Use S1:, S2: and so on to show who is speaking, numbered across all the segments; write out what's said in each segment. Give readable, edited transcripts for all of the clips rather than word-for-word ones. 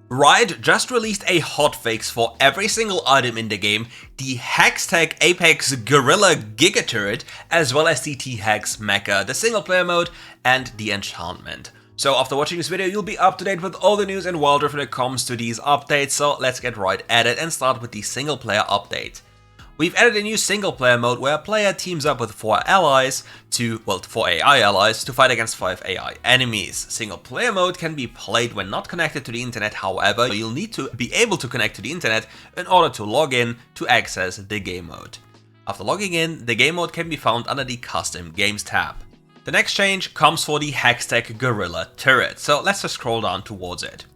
S1: Riot just released a hotfix for every single item in the game, the Hextech Apex Gorilla Giga Turret, as well as the T-Hex Mecha, the single player mode, and the enchantment. So after watching this video, you'll be up to date with all the news in WildRift when it comes to these updates, so let's get right at it and start with the single player update. We've added a new single player mode where a player teams up with 4 allies to, well, 4 AI allies to fight against 5 AI enemies. Single player mode can be played when not connected to the internet, however, you'll need to be able to connect to the internet in order to log in to access the game mode. After logging in, the game mode can be found under the Custom Games tab. The next change comes for the Hextech Gorilla Turret, so let's just scroll down towards it.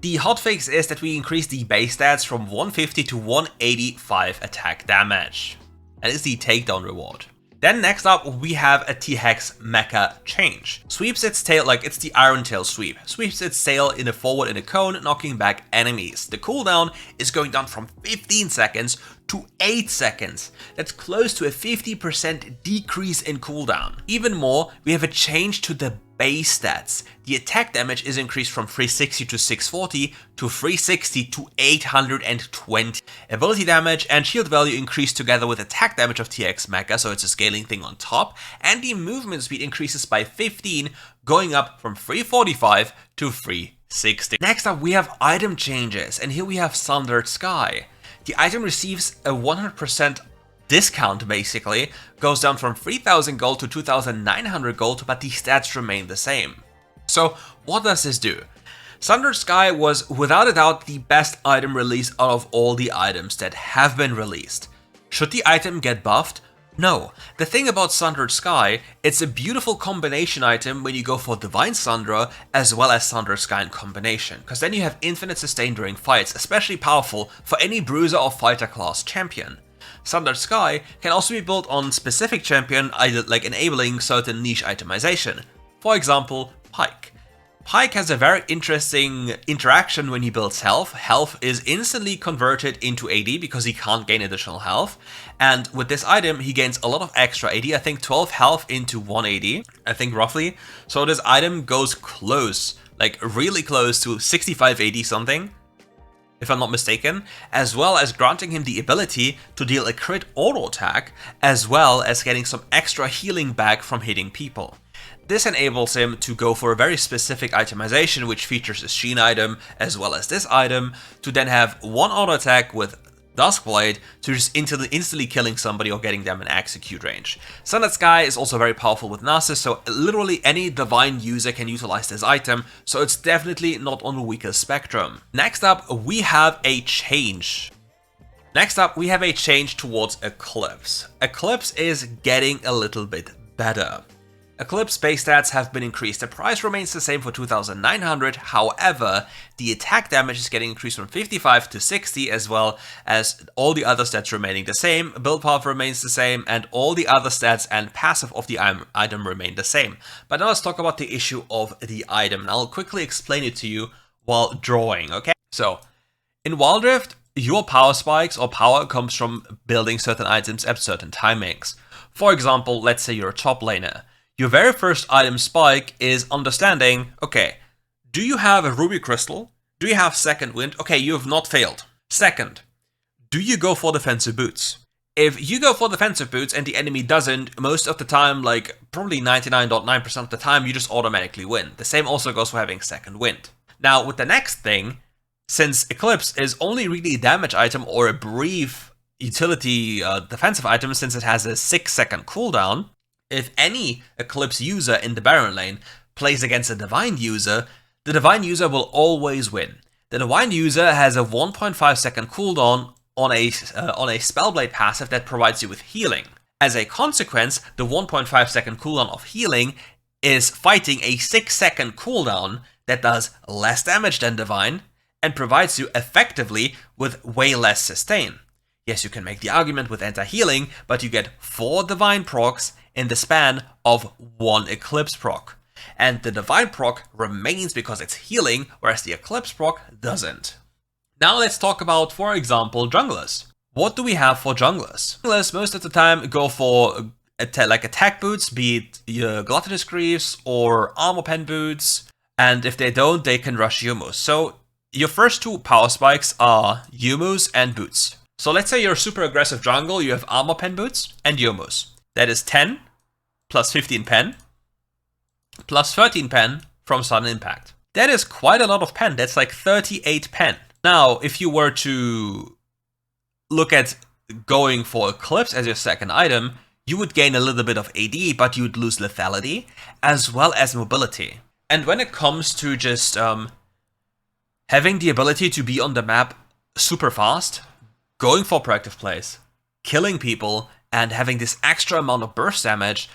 S1: The hotfix is that we increase the base stats from 150 to 185 attack damage. That is the takedown reward. Then next up we have a T-Hex Mecha change. Sweeps its tail like it's the Iron Tail sweep. Sweeps its tail in a forward in a cone, knocking back enemies. The cooldown is going down from 15 seconds to 8 seconds. That's close to a 50% decrease in cooldown. Even more, we have a change to the base stats. The attack damage is increased from 360 to 640 to 360 to 820. Ability damage and shield value increase together with attack damage of T-Hex Mecha, so it's a scaling thing on top, and the movement speed increases by 15, going up from 345 to 360. Next up we have item changes, and here we have Sundered Sky. The item receives a 100% discount, basically, goes down from 3000 gold to 2900 gold, but the stats remain the same. So what does this do? Sundered Sky was without a doubt the best item released out of all the items that have been released. Should the item get buffed? No. The thing about Sundered Sky, it's a beautiful combination item when you go for Divine Sunderer as well as Sundered Sky in combination, because then you have infinite sustain during fights, especially powerful for any bruiser or fighter class champion. Sundered Sky can also be built on specific champion, either like enabling certain niche itemization. For example, Pyke. Pyke has a very interesting interaction when he builds health. Health is instantly converted into AD because he can't gain additional health. And with this item, he gains a lot of extra AD. I think 12 health into 1 AD, I think roughly. So this item goes close, like really close to 65 AD something, if I'm not mistaken, as well as granting him the ability to deal a crit auto attack, as well as getting some extra healing back from hitting people. This enables him to go for a very specific itemization, which features a Sheen item as well as this item, to then have one auto attack with Duskblade to just instantly killing somebody or getting them in execute range. Sundered Sky is also very powerful with Nasus, so literally any Divine user can utilize this item, so it's definitely not on the weaker spectrum. Next up, we have a change. Towards Eclipse. Eclipse is getting a little bit better. Eclipse base stats have been increased. The price remains the same for 2900, however, the attack damage is getting increased from 55 to 60, as well as all the other stats remaining the same, build path remains the same, and all the other stats and passive of the item remain the same. But now let's talk about the issue of the item, and I'll quickly explain it to you while drawing, okay? So, in WildRift, your power spikes or power comes from building certain items at certain timings. For example, let's say you're a top laner. Your very first item spike is understanding, okay, do you have a Ruby Crystal? Do you have Second Wind? Okay, you have not failed. Second, do you go for defensive boots? If you go for defensive boots and the enemy doesn't, most of the time, like probably 99.9% of the time, you just automatically win. The same also goes for having Second Wind. Now, with the next thing, since Eclipse is only really a damage item or a brief utility defensive item, since it has a 6-second cooldown, if any Eclipse user in the Baron lane plays against a Divine user, the Divine user will always win. The Divine user has a 1.5 second cooldown on a Spellblade passive that provides you with healing. As a consequence, the 1.5 second cooldown of healing is fighting a 6-second cooldown that does less damage than Divine and provides you effectively with way less sustain. Yes, you can make the argument with anti-healing, but you get 4 Divine procs in the span of 1 Eclipse proc. And the Divine proc remains because it's healing, whereas the Eclipse proc doesn't. Now let's talk about, for example, junglers. What do we have for junglers? Junglers most of the time go for attack boots, be it your Gluttonous Greaves or Armor Pen boots, and if they don't, they can rush Yumus. So Your first two power spikes are Youmuu's and Boots. So let's say you're a super aggressive jungle, you have Armor Pen Boots and Youmuu's. That is 10 plus 15 pen plus 13 pen from Sudden Impact. That is quite a lot of pen, that's like 38 pen. Now, if you were to look at going for Eclipse as your second item, you would gain a little bit of AD, but you would lose lethality, as well as mobility. And when it comes to just having the ability to be on the map super fast, going for proactive plays, killing people, and having this extra amount of burst damage,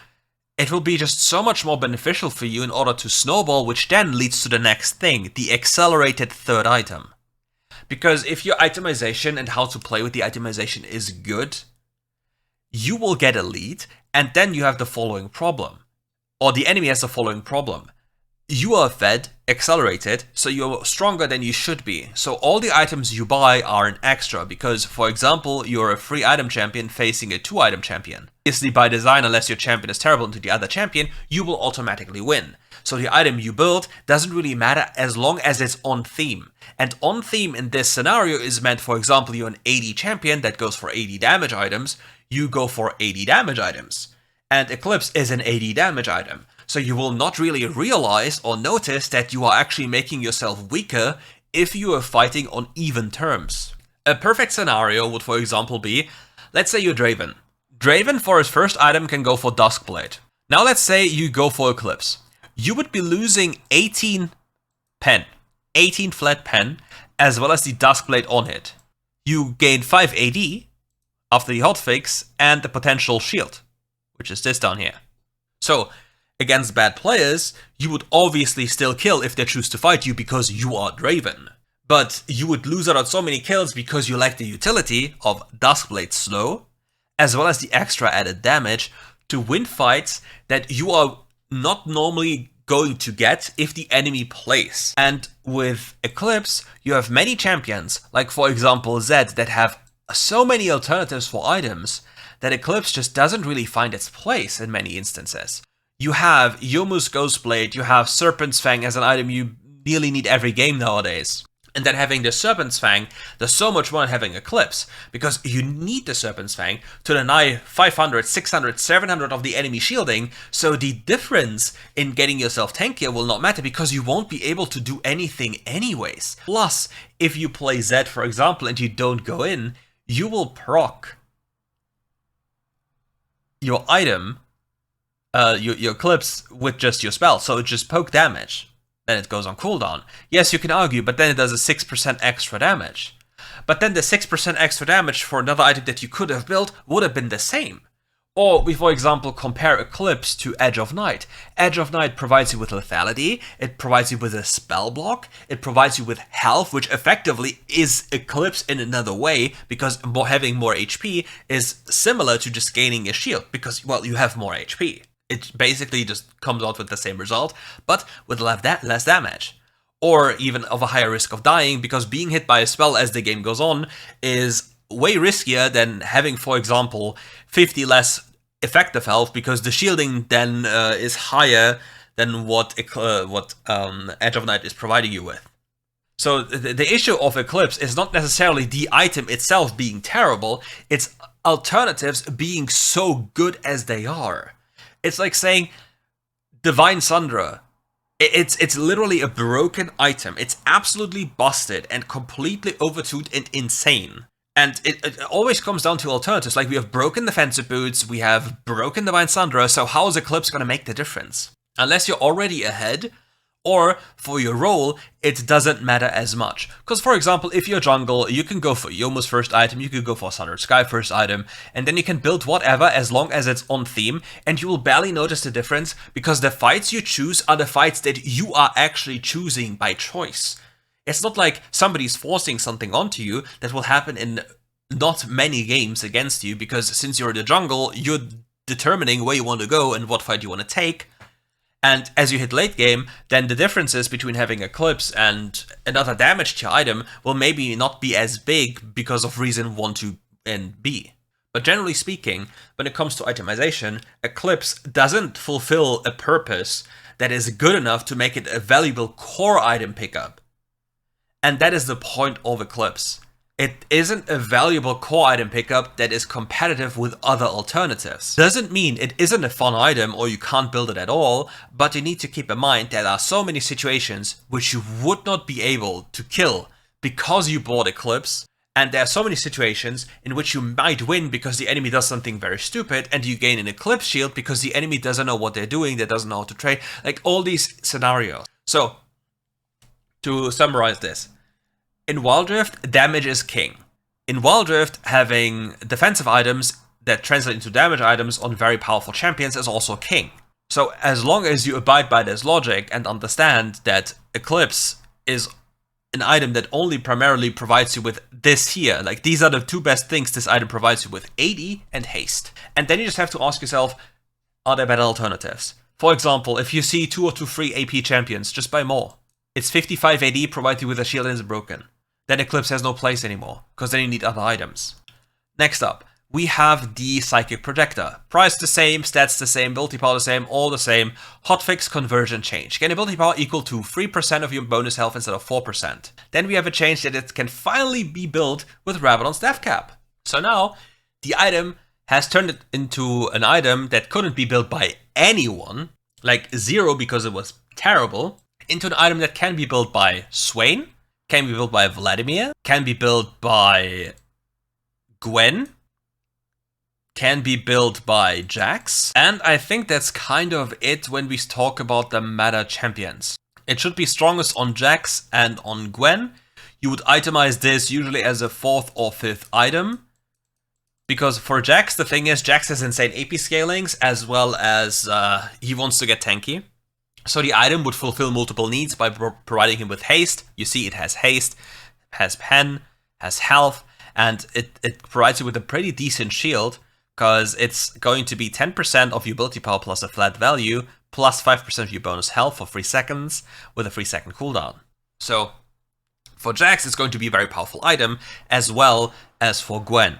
S1: it will be just so much more beneficial for you in order to snowball, which then leads to the next thing, the accelerated third item. Because if your itemization and how to play with the itemization is good, you will get a lead, and then you have the following problem. Or the enemy has the following problem. You are fed, accelerated, so you're stronger than you should be. So all the items you buy are an extra, because, for example, you're a 3-item champion facing a 2-item champion. Obviously, by design, unless your champion is terrible to the other champion, you will automatically win. So the item you build doesn't really matter as long as it's on theme. And on theme in this scenario is meant, for example, you're an 80 champion that goes for 80 damage items, you go for 80 damage items. And Eclipse is an 80 damage item. So you will not really realize or notice that you are actually making yourself weaker if you are fighting on even terms. A perfect scenario would, for example, be, let's say you're Draven. Draven for his first item can go for Duskblade. Now let's say you go for Eclipse. You would be losing 18 pen, 18 flat pen, as well as the Duskblade on it. You gain 5 AD after the hotfix and the potential shield, which is this down here. So, against bad players, you would obviously still kill if they choose to fight you because you are Draven. But you would lose out on so many kills because you lack the utility of Duskblade Slow, as well as the extra added damage to win fights that you are not normally going to get if the enemy plays. And with Eclipse, you have many champions, like for example Zed, that have so many alternatives for items that Eclipse just doesn't really find its place in many instances. You have Youmuu's Ghostblade, you have Serpent's Fang as an item you nearly need every game nowadays. And then having the Serpent's Fang does so much more than having Eclipse, because you need the Serpent's Fang to deny 500, 600, 700 of the enemy shielding, so the difference in getting yourself tankier will not matter because you won't be able to do anything anyways. Plus, if you play Zed, for example, and you don't go in, you will proc your item, your Eclipse with just your spell, so it's just poke damage. Then it goes on cooldown. Yes, you can argue, but then it does a 6% extra damage. But then the 6% extra damage for another item that you could have built would have been the same. Or we, for example, compare Eclipse to Edge of Night. Edge of Night provides you with lethality, it provides you with a spell block, it provides you with health, which effectively is Eclipse in another way, because having more HP is similar to just gaining a shield, because, well, you have more HP. It basically just comes out with the same result, but with less damage. Or even of a higher risk of dying, because being hit by a spell as the game goes on is way riskier than having, for example, 50 less effective health, because the shielding then is higher than what Edge of Night is providing you with. So the issue of Eclipse is not necessarily the item itself being terrible, it's alternatives being so good as they are. It's like saying Divine Sundra. It's literally a broken item. It's absolutely busted and completely overtuned and insane. And it always comes down to alternatives. Like, we have broken Defensive Boots, we have broken Divine Sundra, so how is Eclipse going to make the difference? Unless you're already ahead, or for your role, it doesn't matter as much. Because, for example, if you're jungle, you can go for Youmuu's first item, you could go for Sundered Sky first item, and then you can build whatever as long as it's on theme, and you will barely notice the difference, because the fights you choose are the fights that you are actually choosing by choice. It's not like somebody's forcing something onto you that will happen in not many games against you, because since you're in the jungle, you're determining where you want to go and what fight you want to take. And as you hit late game, then the differences between having Eclipse and another damage tier item will maybe not be as big because of reason 1, 2, and B. But generally speaking, when it comes to itemization, Eclipse doesn't fulfill a purpose that is good enough to make it a valuable core item pickup. And that is the point of Eclipse. It isn't a valuable core item pickup that is competitive with other alternatives. Doesn't mean it isn't a fun item or you can't build it at all, but you need to keep in mind there are so many situations which you would not be able to kill because you bought Eclipse, and there are so many situations in which you might win because the enemy does something very stupid and you gain an Eclipse shield because the enemy doesn't know what they're doing, they doesn't know how to trade, like all these scenarios. So, to summarize this, in WildRift, damage is king. In WildRift, having defensive items that translate into damage items on very powerful champions is also king. So as long as you abide by this logic and understand that Eclipse is an item that only primarily provides you with this here, like these are the two best things this item provides you with, AD and haste. And then you just have to ask yourself, are there better alternatives? For example, if you see 2 or 2 free AP champions, just buy more. It's 55 AD, provide you with a shield and is broken. Then Eclipse has no place anymore, because then you need other items. Next up, we have the Psychic Projector. Price the same, stats the same, ability power the same, all the same. Hotfix conversion change. Gain ability power equal to 3% of your bonus health instead of 4%. Then we have a change that it can finally be built with Rabadon Staff Cap. So now, the item has turned it into an item that couldn't be built by anyone, like 0 because it was terrible, into an item that can be built by Swain, can be built by Vladimir, can be built by Gwen, can be built by Jax, and I think that's kind of it when we talk about the meta champions. It should be strongest on Jax and on Gwen. You would itemize this usually as a 4th or 5th item, because for Jax, the thing is, Jax has insane AP scalings, as well as he wants to get tanky. So the item would fulfill multiple needs by providing him with haste. You see it has haste, has pen, has health, and it provides you with a pretty decent shield, because it's going to be 10% of your ability power plus a flat value, plus 5% of your bonus health for 3 seconds, with a 3-second cooldown. So for Jax, it's going to be a very powerful item, as well as for Gwen.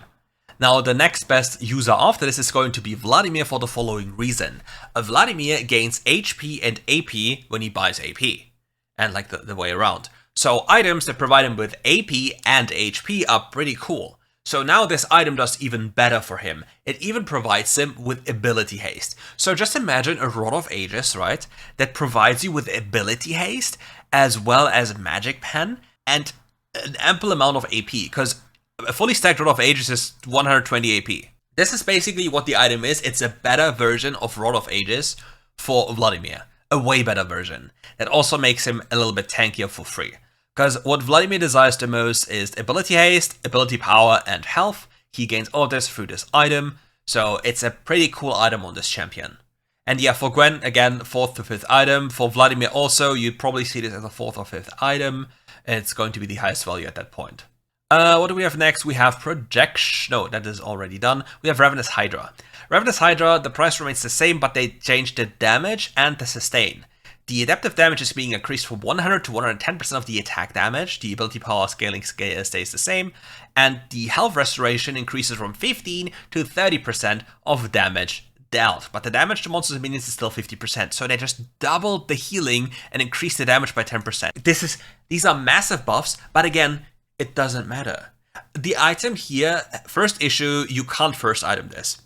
S1: Now, the next best user after this is going to be Vladimir for the following reason. Vladimir gains HP and AP when he buys AP, and like the way around. So items that provide him with AP and HP are pretty cool. So now this item does even better for him. It even provides him with ability haste. So just imagine a Rod of Ages, right, that provides you with ability haste, as well as magic pen, and an ample amount of AP, because a fully stacked Rod of Ages is 120 AP. This is basically what the item is. It's a better version of Rod of Ages for Vladimir. A way better version. That also makes him a little bit tankier for free. Because what Vladimir desires the most is ability haste, ability power, and health. He gains all this through this item. So it's a pretty cool item on this champion. And yeah, for Gwen, again, 4th to 5th item. For Vladimir also, you'd probably see this as a 4th or 5th item. It's going to be the highest value at that point. What do we have next? We have Projection. No, that is already done. We have Ravenous Hydra. Ravenous Hydra, the price remains the same, but they changed the damage and the sustain. The adaptive damage is being increased from 100 to 110% of the attack damage. The ability power scaling stays the same. And the health restoration increases from 15 to 30% of damage dealt. But the damage to monsters and minions is still 50%. So they just doubled the healing and increased the damage by 10%. These are massive buffs, but again, it doesn't matter. The item here, first issue, you can't first item this.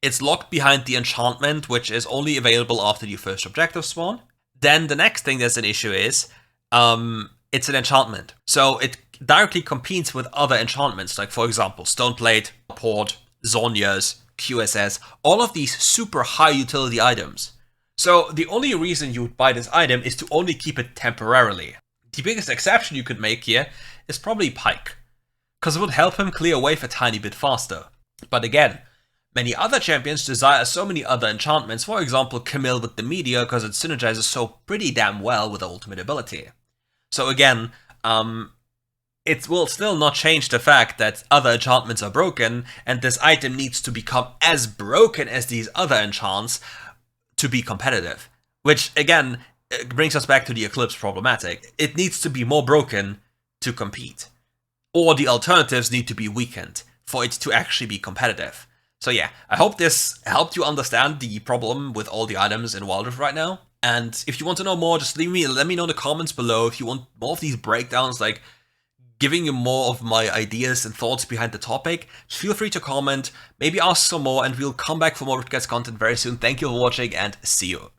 S1: It's locked behind the enchantment, which is only available after your first objective spawn. Then the next thing that's an issue is, it's an enchantment. So it directly competes with other enchantments, like for example, Stoneplate, Port, Zonias, QSS, all of these super high utility items. So the only reason you would buy this item is to only keep it temporarily. The biggest exception you could make here is probably Pike, because it would help him clear wave a tiny bit faster. But again, many other champions desire so many other enchantments, for example Camille with the Meteor, because it synergizes so pretty damn well with the ultimate ability. So again, it will still not change the fact that other enchantments are broken, and this item needs to become as broken as these other enchants to be competitive. Which again, brings us back to the Eclipse problematic. It needs to be more broken to compete. Or the alternatives need to be weakened for it to actually be competitive. So yeah, I hope this helped you understand the problem with all the items in WildRift right now. And if you want to know more, just let me know in the comments below if you want more of these breakdowns, like giving you more of my ideas and thoughts behind the topic, feel free to comment, maybe ask some more, and we'll come back for more RiftGuides content very soon. Thank you for watching and see you.